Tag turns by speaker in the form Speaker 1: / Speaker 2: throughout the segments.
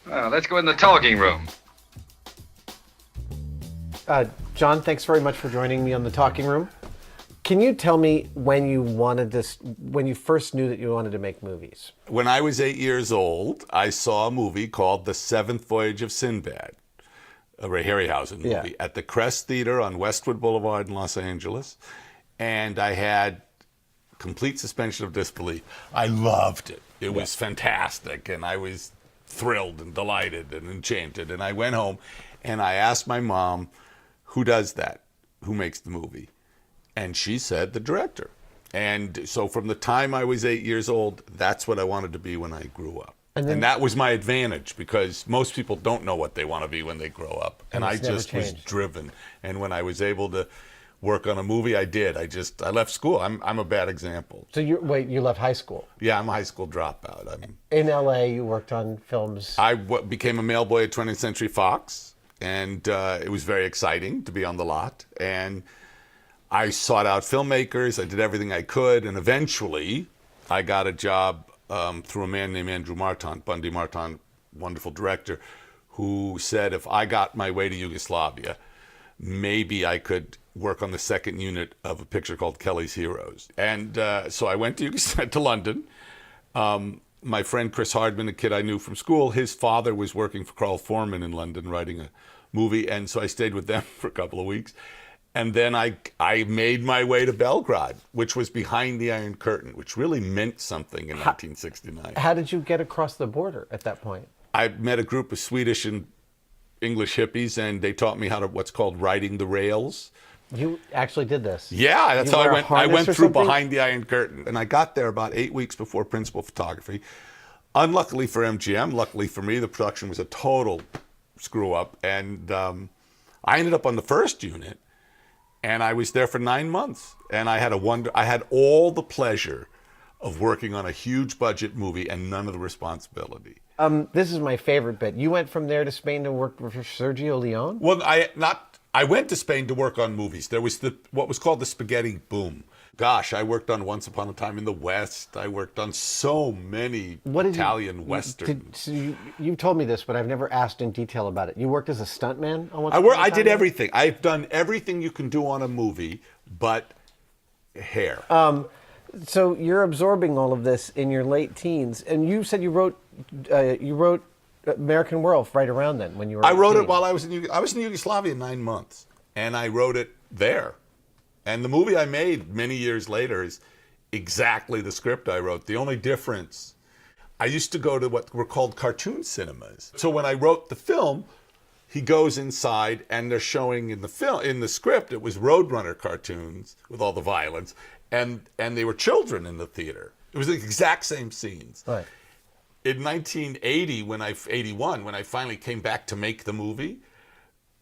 Speaker 1: Let's go in the talking room.
Speaker 2: John, thanks very much for joining me on the Talking Room. Can you tell me when you first knew that you wanted to make movies?
Speaker 3: When I was 8 years old, I saw a movie called The Seventh Voyage of Sinbad, a Ray Harryhausen movie, at the Crest Theater on Westwood Boulevard in Los Angeles. And I had complete suspension of disbelief. I loved it. It was fantastic. And I was thrilled and delighted and enchanted. And I went home and I asked my mom, who does that? Who makes the movie? And she said, the director. And so from the time I was 8 years old, that's what I wanted to be when I grew up. And that was my advantage, because most people don't know what they want to be when they grow up. And I just was driven. And when I was able to work on a movie, I did. I left school. I'm a bad example.
Speaker 2: So you left high school?
Speaker 3: Yeah, I'm a high school dropout.
Speaker 2: In LA, you worked on films?
Speaker 3: I became a mail boy at 20th Century Fox, and it was very exciting to be on the lot. And I sought out filmmakers. I did everything I could, and eventually I got a job through a man named Andrew Marton, Bundy Marton, wonderful director, who said if I got my way to Yugoslavia, maybe I could work on the second unit of a picture called Kelly's Heroes. And so I went to London. My friend Chris Hardman, a kid I knew from school, his father was working for Carl Foreman in London writing a movie, and so I stayed with them for a couple of weeks. And then I made my way to Belgrade, which was behind the Iron Curtain, which really meant something in 1969.
Speaker 2: How did you get across the border at that point?
Speaker 3: I met a group of Swedish and English hippies, and they taught me how to what's called riding the rails.
Speaker 2: You actually did this?
Speaker 3: Yeah, that's how I went. I went through behind the Iron Curtain, and I got there about 8 weeks before principal photography. Unluckily for MGM, luckily for me, the production was a total screw up, and I ended up on the first unit, and I was there for 9 months, and I had all the pleasure of working on a huge budget movie and none of the responsibility.
Speaker 2: This is my favorite bit. You went from there to Spain to work for Sergio Leone?
Speaker 3: Well, I went to Spain to work on movies. There was what was called the spaghetti boom. Gosh, I worked on Once Upon a Time in the West. I worked on so many Italian westerns.
Speaker 2: You told me this, but I've never asked in detail about it. You worked as a stuntman on Once Upon a Time?
Speaker 3: I did everything. I've done everything you can do on a movie, but hair.
Speaker 2: So you're absorbing all of this in your late teens, and you said you wrote American Werewolf right around then when you were.
Speaker 3: I wrote it while I was in Yugoslavia 9 months, and I wrote it there. And the movie I made many years later is exactly the script I wrote. The only difference, I used to go to what were called cartoon cinemas. So when I wrote the film, he goes inside, and they're showing in the script, it was Roadrunner cartoons with all the violence, and they were children in the theater. It was the exact same scenes.
Speaker 2: Right.
Speaker 3: In 1981, when I finally came back to make the movie,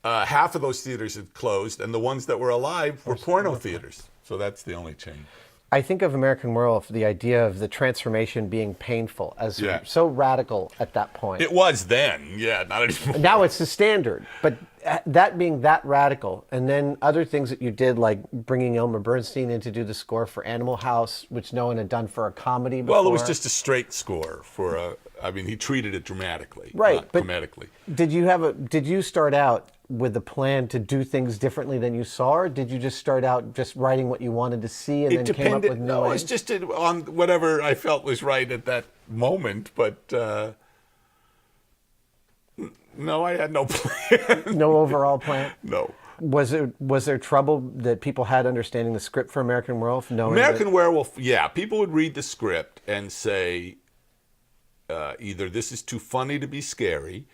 Speaker 3: half of those theaters had closed, and the ones that were alive were porno theaters. So that's the only change.
Speaker 2: I think of American Werewolf, the idea of the transformation being painful as so radical at that point.
Speaker 3: It was then, not anymore.
Speaker 2: Now it's the standard, but that being that radical, and then other things that you did, like bringing Elmer Bernstein in to do the score for Animal House, which no one had done for a comedy before.
Speaker 3: Well, it was just a straight score for he treated it dramatically, not comedically.
Speaker 2: Did you start out with the plan to do things differently than you saw, or did you just start out just writing what you waned to see and came up with
Speaker 3: no? It was just on whatever I felt was right at that moment, but no, I had no plan.
Speaker 2: No overall plan?
Speaker 3: No.
Speaker 2: Was there trouble that people had understanding the script for American Werewolf?
Speaker 3: Werewolf, yeah. People would read the script and say either this is too funny to be scary,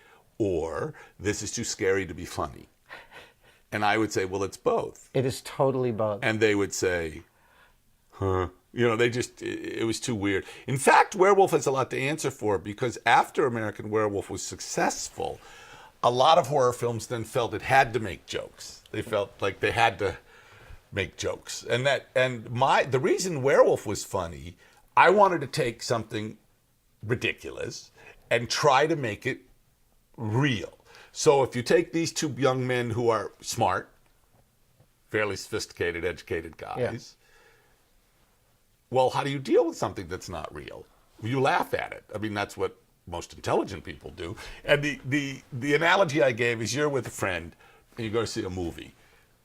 Speaker 3: or this is too scary to be funny. And I would say, well, it's both.
Speaker 2: It is totally both.
Speaker 3: And they would say, huh? It was too weird. In fact, Werewolf has a lot to answer for, because after American Werewolf was successful, a lot of horror films then felt it had to make jokes. They felt like they had to make jokes. The reason Werewolf was funny, I wanted to take something ridiculous and try to make it real. So if you take these two young men who are smart, fairly sophisticated, educated guys, well, how do you deal with something that's not real? You laugh at it. I mean, that's what most intelligent people do. And the analogy I gave is you're with a friend and you go to see a movie,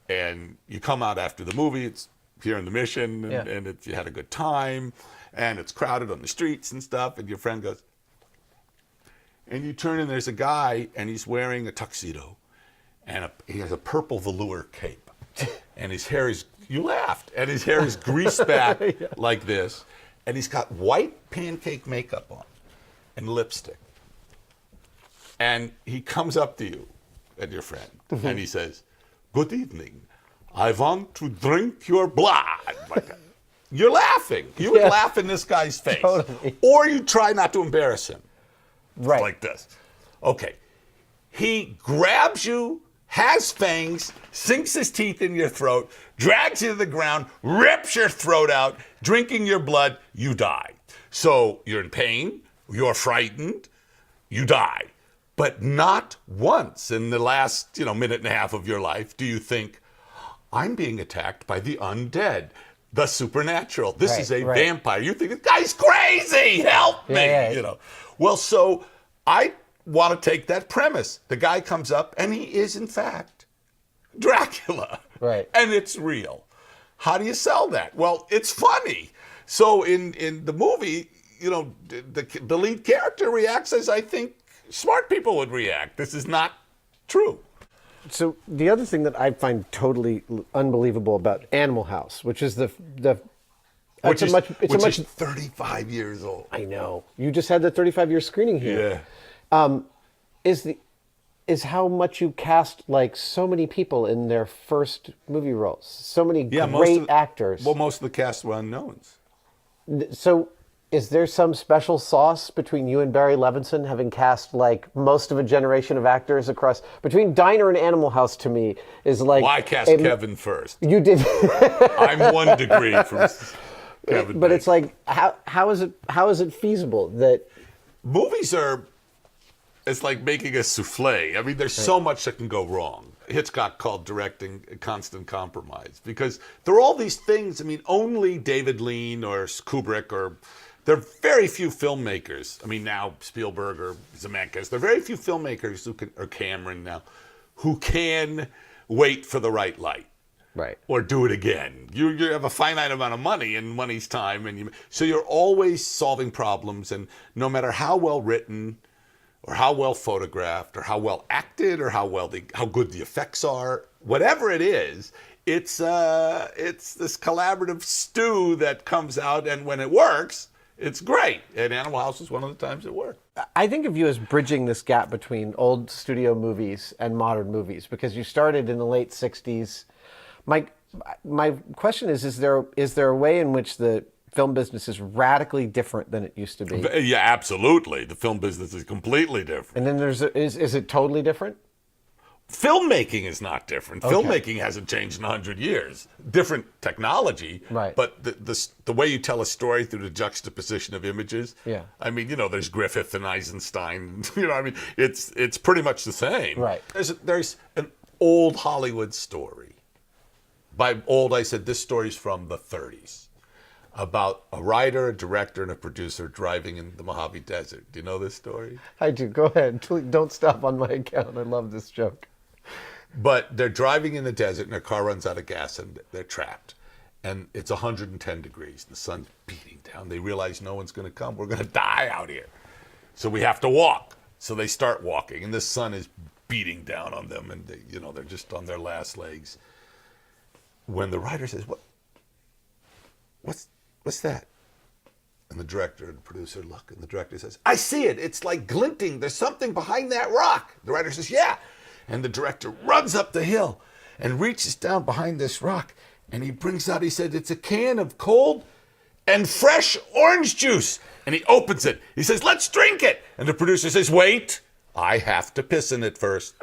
Speaker 3: and you come out after the movie. It's here in the Mission, and you had a good time, and it's crowded on the streets and stuff. And your friend goes, and you turn and there's a guy, and he's wearing a tuxedo, and he has a purple velour cape, and his hair is, you laughed, and his hair is greased back like this, and he's got white pancake makeup on and lipstick. And he comes up to you and your friend, and he says, "Good evening. I want to drink your blood." Like that. You're laughing. You would laugh in this guy's face.
Speaker 2: Totally.
Speaker 3: Or you try not to embarrass him.
Speaker 2: Right.
Speaker 3: Like this. Okay. He grabs you, has fangs, sinks his teeth in your throat, drags you to the ground, rips your throat out, drinking your blood, you die. So you're in pain, you're frightened, you die. But not once in the last, minute and a half of your life do you think, I'm being attacked by the undead, the supernatural. This is a vampire. You think, this guy's crazy, help me, Well, so I want to take that premise. The guy comes up and he is, in fact, Dracula.
Speaker 2: Right.
Speaker 3: And it's real. How do you sell that? Well, it's funny. So in the movie, the lead character reacts as I think smart people would react. This is not true.
Speaker 2: So the other thing that I find totally unbelievable about Animal House, which is
Speaker 3: which is 35 years old.
Speaker 2: I know. You just had the 35-year screening here.
Speaker 3: Yeah.
Speaker 2: Is how much you cast like so many people in their first movie roles. So many great actors.
Speaker 3: Well, most of the cast were unknowns.
Speaker 2: So is there some special sauce between you and Barry Levinson, having cast like most of a generation of actors across between Diner and Animal House? To me is like,
Speaker 3: well, I cast Kevin first.
Speaker 2: You did.
Speaker 3: I'm 1 degree from Kevin.
Speaker 2: But it's like, how is it feasible that
Speaker 3: movies are? It's like making a souffle. I mean, there's so much that can go wrong. Hitchcock called directing a constant compromise because there are all these things. I mean, only David Lean or Kubrick there are very few filmmakers. I mean, now Spielberg or Zemeckis. There are very few filmmakers or Cameron now, who can wait for the right light.
Speaker 2: Right.
Speaker 3: Or do it again. You have a finite amount of money and money's time. So you're always solving problems, and no matter how well written or how well photographed or how well acted or how good the effects are, whatever it is, it's this collaborative stew that comes out, and when it works, it's great. And Animal House is one of the times it worked.
Speaker 2: I think of you as bridging this gap between old studio movies and modern movies, because you started in the late 60s. My question is there a way in which the film business is radically different than it used to be?
Speaker 3: Yeah, absolutely. The film business is completely different.
Speaker 2: And then is it totally different?
Speaker 3: Filmmaking is not different.
Speaker 2: Okay.
Speaker 3: Filmmaking hasn't changed in 100 years. Different technology,
Speaker 2: right?
Speaker 3: But the way you tell a story through the juxtaposition of images.
Speaker 2: Yeah.
Speaker 3: I mean, there's Griffith and Eisenstein. It's pretty much the same.
Speaker 2: Right.
Speaker 3: There's an old Hollywood story. By old, I said this story's from the 30s. About a writer, a director, and a producer driving in the Mojave Desert. Do you know this story?
Speaker 2: I do. Go ahead. Please don't stop on my account. I love this joke.
Speaker 3: But they're driving in the desert, and their car runs out of gas, and they're trapped. And it's 110 degrees. The sun's beating down. They realize no one's going to come. We're going to die out here. So we have to walk. So they start walking, and the sun is beating down on them, and they're just on their last legs. When the writer says, What's that? And the director and the producer look, and the director says, I see it. It's like glinting. There's something behind that rock. The writer says, yeah. And the director runs up the hill and reaches down behind this rock, and he brings out, he said, it's a can of cold and fresh orange juice. And he opens it. He says, let's drink it. And the producer says, wait, I have to piss in it first.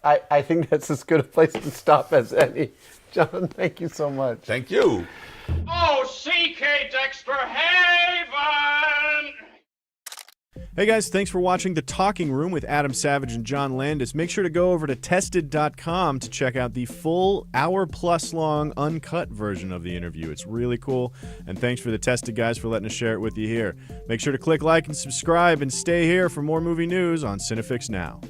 Speaker 2: I think that's as good a place to stop as any. John, thank you so much.
Speaker 3: Thank you.
Speaker 1: Oh, CK Dexter Haven! Hey guys, thanks for watching The Talking Room with Adam Savage and John Landis. Make sure to go over to tested.com to check out the full hour-plus long uncut version of the interview. It's really cool, and thanks for the Tested guys for letting us share it with you here. Make sure to click like and subscribe and stay here for more movie news on Cinefix Now.